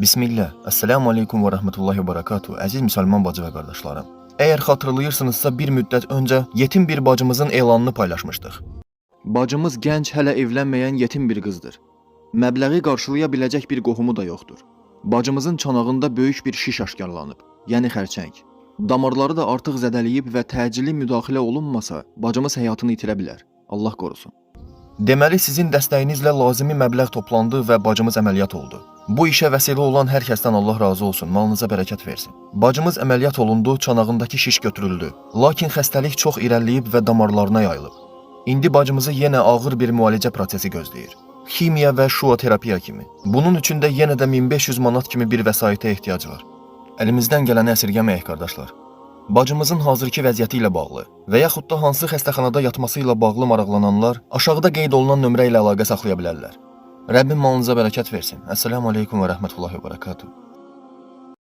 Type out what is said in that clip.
Bismillah, Esselamu Aleyküm və Rəhmətullahi və Barakatuhu, əziz müsəlman bacı və qardaşlarım. Əgər xatırlayırsınızsa bir müddət öncə yetim bir bacımızın elanını paylaşmışdıq. Bacımız gənc, hələ evlənməyən yetim bir qızdır. Məbləği qarşılaya biləcək bir qohumu da yoxdur. Bacımızın çanağında böyük bir şiş aşkarlanıb, yəni xərçəng. Damarları da artıq zədəliyib və təcili müdaxilə olunmasa, bacımız həyatını itirə bilər. Allah qorusun. Deməli, sizin dəstəyinizlə lazımi məbləğ toplandı və bacımız əməliyyat oldu. Bu işə vəsilə olan hər kəsdən Allah razı olsun, malınıza bərəkət versin. Bacımız əməliyyat olundu, çanağındakı şiş götürüldü. Lakin xəstəlik çox irəliləyib və damarlarına yayılıb. İndi bacımızı yenə ağır bir müalicə prosesi gözləyir. Ximiya və şua terapiya kimi. Bunun üçün də yenə də 1500 manat kimi bir vəsaitə ehtiyac var. Əlimizdən gələni əsirgəməyək, qardaşlar. Bacımızın hazırki vəziyyəti ilə bağlı və yaxud da hansı xəstəxanada yatması ilə bağlı maraqlananlar aşağıda qeyd olunan nömrə ilə əlaqə saxlaya bilərlər. Rəbbim malınıza bərəkət versin. Esselamu Aleyküm və Rəhmətullahi və Barakatuhu.